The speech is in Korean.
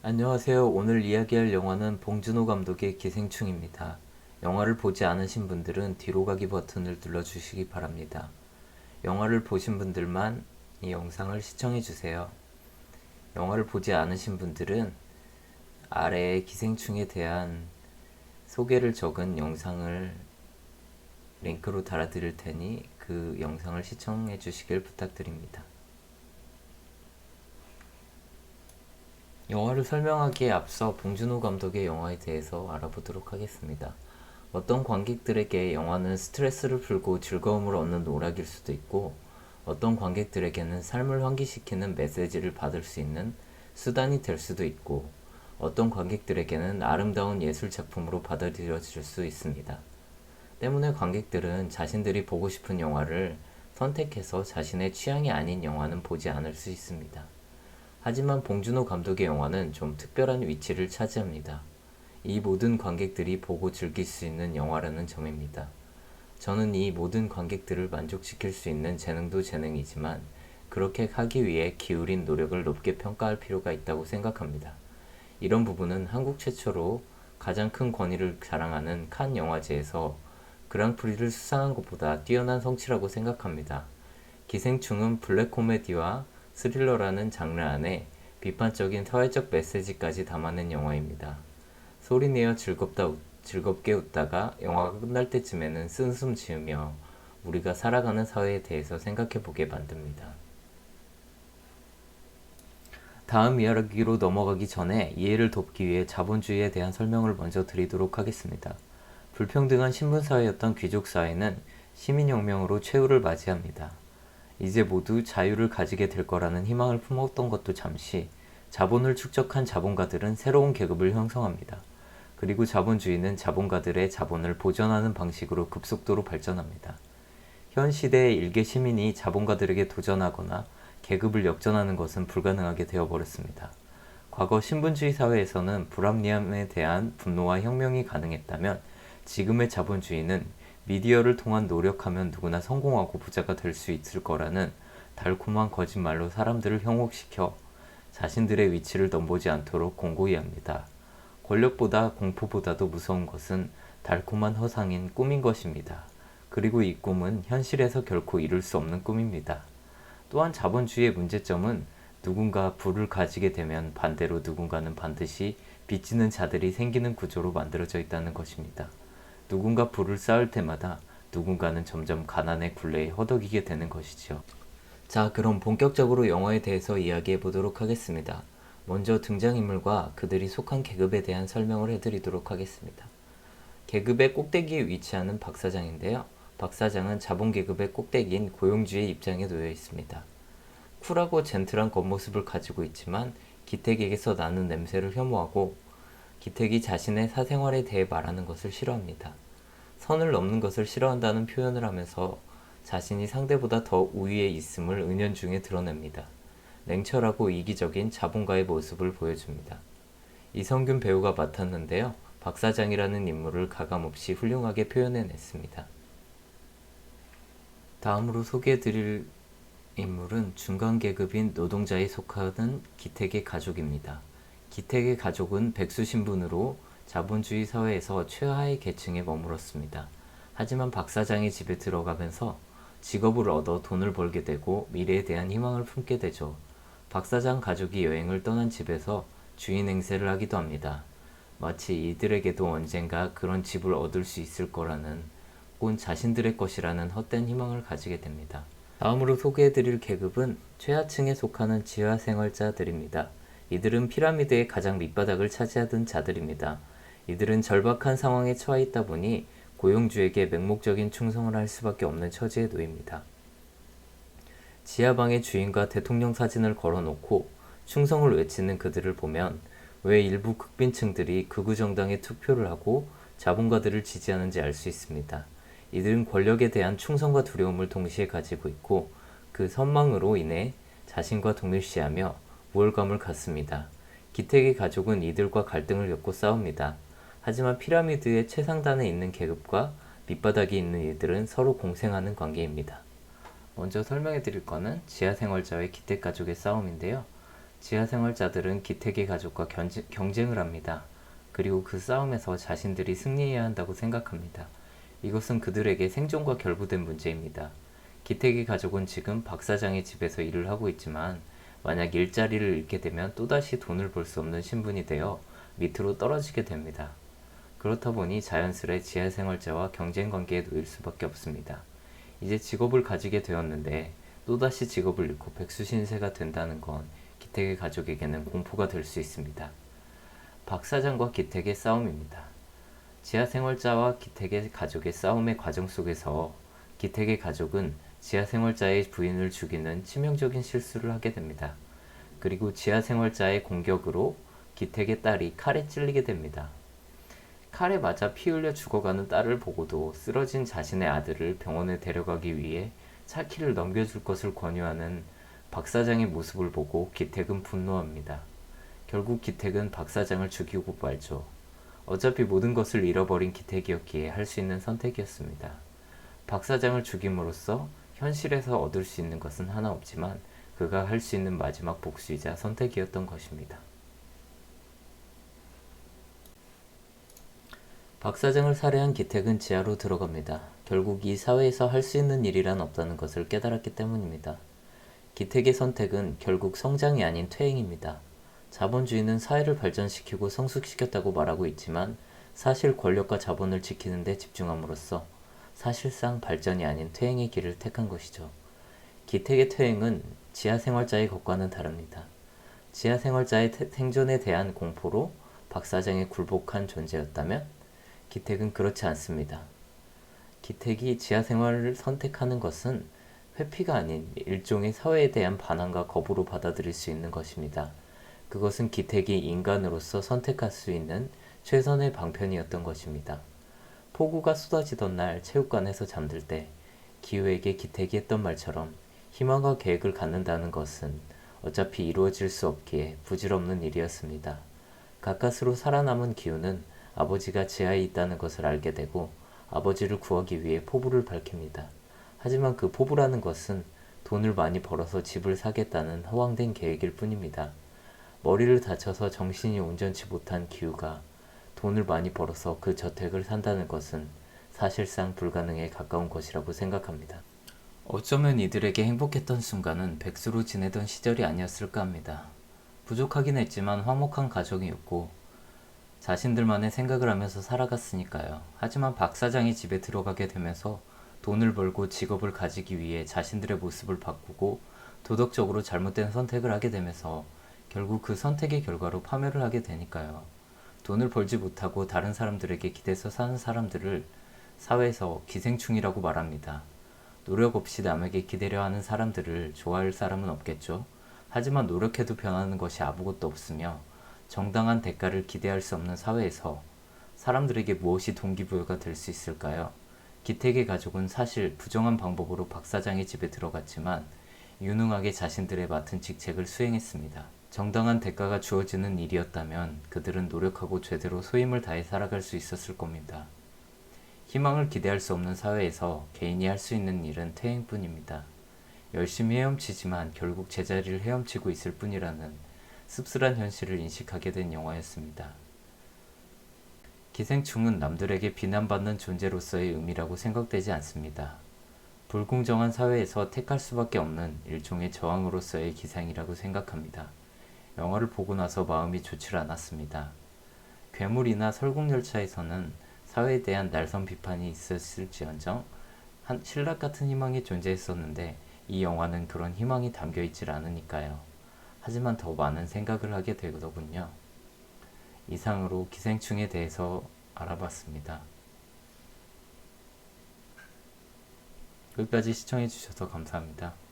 안녕하세요. 오늘 이야기할 영화는 봉준호 감독의 기생충입니다. 영화를 보지 않으신 분들은 뒤로 가기 버튼을 눌러주시기 바랍니다. 영화를 보신 분들만 이 영상을 시청해주세요. 영화를 보지 않으신 분들은 아래에 기생충에 대한 소개를 적은 영상을 링크로 달아드릴 테니 그 영상을 시청해주시길 부탁드립니다. 영화를 설명하기에 앞서 봉준호 감독의 영화에 대해서 알아보도록 하겠습니다. 어떤 관객들에게 영화는 스트레스를 풀고 즐거움을 얻는 오락일 수도 있고, 어떤 관객들에게는 삶을 환기시키는 메시지를 받을 수 있는 수단이 될 수도 있고, 어떤 관객들에게는 아름다운 예술 작품으로 받아들여질 수 있습니다. 때문에 관객들은 자신들이 보고 싶은 영화를 선택해서 자신의 취향이 아닌 영화는 보지 않을 수 있습니다. 하지만 봉준호 감독의 영화는 좀 특별한 위치를 차지합니다. 이 모든 관객들이 보고 즐길 수 있는 영화라는 점입니다. 저는 이 모든 관객들을 만족시킬 수 있는 재능도 재능이지만 그렇게 하기 위해 기울인 노력을 높게 평가할 필요가 있다고 생각합니다. 이런 부분은 한국 최초로 가장 큰 권위를 자랑하는 칸 영화제에서 그랑프리를 수상한 것보다 뛰어난 성취라고 생각합니다. 기생충은 블랙 코미디와 스릴러라는 장르 안에 비판적인 사회적 메시지까지 담아낸 영화입니다. 소리내어 즐겁게 웃다가 영화가 끝날 때쯤에는 쓴숨 지으며 우리가 살아가는 사회에 대해서 생각해 보게 만듭니다. 다음 이야기로 넘어가기 전에 이해를 돕기 위해 자본주의에 대한 설명을 먼저 드리도록 하겠습니다. 불평등한 신분사회였던 귀족사회는 시민혁명으로 최후를 맞이합니다. 이제 모두 자유를 가지게 될 거라는 희망을 품었던 것도 잠시, 자본을 축적한 자본가들은 새로운 계급을 형성합니다. 그리고 자본주의는 자본가들의 자본을 보전하는 방식으로 급속도로 발전합니다. 현 시대의 일개 시민이 자본가들에게 도전하거나 계급을 역전하는 것은 불가능하게 되어버렸습니다. 과거 신분주의 사회에서는 불합리함에 대한 분노와 혁명이 가능했다면 지금의 자본주의는 미디어를 통한 노력하면 누구나 성공하고 부자가 될 수 있을 거라는 달콤한 거짓말로 사람들을 현혹시켜 자신들의 위치를 넘보지 않도록 공고히 합니다. 권력보다 공포보다도 무서운 것은 달콤한 허상인 꿈인 것입니다. 그리고 이 꿈은 현실에서 결코 이룰 수 없는 꿈입니다. 또한 자본주의의 문제점은 누군가 부를 가지게 되면 반대로 누군가는 반드시 빚지는 자들이 생기는 구조로 만들어져 있다는 것입니다. 누군가 부를 쌓을 때마다 누군가는 점점 가난의 굴레에 허덕이게 되는 것이죠. 자, 그럼 본격적으로 영화에 대해서 이야기해 보도록 하겠습니다. 먼저 등장인물과 그들이 속한 계급에 대한 설명을 해드리도록 하겠습니다. 계급의 꼭대기에 위치하는 박사장인데요. 박사장은 자본계급의 꼭대기인 고용주의 입장에 놓여 있습니다. 쿨하고 젠틀한 겉모습을 가지고 있지만 기택에게서 나는 냄새를 혐오하고 기택이 자신의 사생활에 대해 말하는 것을 싫어합니다. 선을 넘는 것을 싫어한다는 표현을 하면서 자신이 상대보다 더 우위에 있음을 은연중에 드러냅니다. 냉철하고 이기적인 자본가의 모습을 보여줍니다. 이성균 배우가 맡았는데요. 박사장이라는 인물을 가감없이 훌륭하게 표현해냈습니다. 다음으로 소개해드릴 인물은 중간계급인 노동자에 속하는 기택의 가족입니다. 기택의 가족은 백수 신분으로 자본주의 사회에서 최하의 계층에 머물렀습니다. 하지만 박사장의 집에 들어가면서 직업을 얻어 돈을 벌게 되고 미래에 대한 희망을 품게 되죠. 박사장 가족이 여행을 떠난 집에서 주인 행세를 하기도 합니다. 마치 이들에게도 언젠가 그런 집을 얻을 수 있을 거라는, 꼭 자신들의 것이라는 헛된 희망을 가지게 됩니다. 다음으로 소개해드릴 계급은 최하층에 속하는 지하생활자들입니다. 이들은 피라미드의 가장 밑바닥을 차지하던 자들입니다. 이들은 절박한 상황에 처해 있다 보니 고용주에게 맹목적인 충성을 할 수밖에 없는 처지에 놓입니다. 지하방의 주인과 대통령 사진을 걸어놓고 충성을 외치는 그들을 보면 왜 일부 극빈층들이 극우 정당에 투표를 하고 자본가들을 지지하는지 알 수 있습니다. 이들은 권력에 대한 충성과 두려움을 동시에 가지고 있고 그 선망으로 인해 자신과 동일시하며 우월감을 갖습니다. 기택의 가족은 이들과 갈등을 겪고 싸웁니다. 하지만 피라미드의 최상단에 있는 계급과 밑바닥에 있는 이들은 서로 공생하는 관계입니다. 먼저 설명해 드릴 거는 지하생활자의 기택 가족의 싸움인데요. 지하생활자들은 기택의 가족과 경쟁을 합니다. 그리고 그 싸움에서 자신들이 승리해야 한다고 생각합니다. 이것은 그들에게 생존과 결부된 문제입니다. 기택의 가족은 지금 박 사장의 집에서 일을 하고 있지만 만약 일자리를 잃게 되면 또다시 돈을 벌 수 없는 신분이 되어 밑으로 떨어지게 됩니다. 그렇다 보니 자연스레 지하생활자와 경쟁 관계에 놓일 수밖에 없습니다. 이제 직업을 가지게 되었는데 또다시 직업을 잃고 백수신세가 된다는 건 기택의 가족에게는 공포가 될 수 있습니다. 박 사장과 기택의 싸움입니다. 지하생활자와 기택의 가족의 싸움의 과정 속에서 기택의 가족은 지하생활자의 부인을 죽이는 치명적인 실수를 하게 됩니다. 그리고 지하생활자의 공격으로 기택의 딸이 칼에 찔리게 됩니다. 칼에 맞아 피 흘려 죽어가는 딸을 보고도 쓰러진 자신의 아들을 병원에 데려가기 위해 차키를 넘겨줄 것을 권유하는 박 사장의 모습을 보고 기택은 분노합니다. 결국 기택은 박 사장을 죽이고 말죠. 어차피 모든 것을 잃어버린 기택이었기에 할 수 있는 선택이었습니다. 박 사장을 죽임으로써 현실에서 얻을 수 있는 것은 하나 없지만 그가 할 수 있는 마지막 복수이자 선택이었던 것입니다. 박 사장을 살해한 기택은 지하로 들어갑니다. 결국 이 사회에서 할 수 있는 일이란 없다는 것을 깨달았기 때문입니다. 기택의 선택은 결국 성장이 아닌 퇴행입니다. 자본주의는 사회를 발전시키고 성숙시켰다고 말하고 있지만 사실 권력과 자본을 지키는 데 집중함으로써 사실상 발전이 아닌 퇴행의 길을 택한 것이죠. 기택의 퇴행은 지하생활자의 것과는 다릅니다. 지하생활자의 생존에 대한 공포로 박 사장에 굴복한 존재였다면 기택은 그렇지 않습니다. 기택이 지하생활을 선택하는 것은 회피가 아닌 일종의 사회에 대한 반항과 거부로 받아들일 수 있는 것입니다. 그것은 기택이 인간으로서 선택할 수 있는 최선의 방편이었던 것입니다. 폭우가 쏟아지던 날 체육관에서 잠들 때 기우에게 기택이 했던 말처럼 희망과 계획을 갖는다는 것은 어차피 이루어질 수 없기에 부질없는 일이었습니다. 가까스로 살아남은 기우는 아버지가 지하에 있다는 것을 알게 되고 아버지를 구하기 위해 포부를 밝힙니다. 하지만 그 포부라는 것은 돈을 많이 벌어서 집을 사겠다는 허황된 계획일 뿐입니다. 머리를 다쳐서 정신이 온전치 못한 기우가 돈을 많이 벌어서 그 저택을 산다는 것은 사실상 불가능에 가까운 것이라고 생각합니다. 어쩌면 이들에게 행복했던 순간은 백수로 지내던 시절이 아니었을까 합니다. 부족하긴 했지만 화목한 가정이었고 자신들만의 생각을 하면서 살아갔으니까요. 하지만 박 사장이 집에 들어가게 되면서 돈을 벌고 직업을 가지기 위해 자신들의 모습을 바꾸고 도덕적으로 잘못된 선택을 하게 되면서 결국 그 선택의 결과로 파멸을 하게 되니까요. 돈을 벌지 못하고 다른 사람들에게 기대서 사는 사람들을 사회에서 기생충이라고 말합니다. 노력 없이 남에게 기대려 하는 사람들을 좋아할 사람은 없겠죠. 하지만 노력해도 변하는 것이 아무것도 없으며 정당한 대가를 기대할 수 없는 사회에서 사람들에게 무엇이 동기부여가 될 수 있을까요? 기택의 가족은 사실 부정한 방법으로 박 사장의 집에 들어갔지만 유능하게 자신들의 맡은 직책을 수행했습니다. 정당한 대가가 주어지는 일이었다면 그들은 노력하고 제대로 소임을 다해 살아갈 수 있었을 겁니다. 희망을 기대할 수 없는 사회에서 개인이 할 수 있는 일은 퇴행뿐입니다. 열심히 헤엄치지만 결국 제자리를 헤엄치고 있을 뿐이라는 씁쓸한 현실을 인식하게 된 영화였습니다. 기생충은 남들에게 비난받는 존재로서의 의미라고 생각되지 않습니다. 불공정한 사회에서 택할 수밖에 없는 일종의 저항으로서의 기생이라고 생각합니다. 영화를 보고 나서 마음이 좋지 않았습니다. 괴물이나 설국열차에서는 사회에 대한 날선 비판이 있었을지언정 신락 같은 희망이 존재했었는데 이 영화는 그런 희망이 담겨있질 않으니까요. 하지만 더 많은 생각을 하게 되더군요. 이상으로 기생충에 대해서 알아봤습니다. 끝까지 시청해주셔서 감사합니다.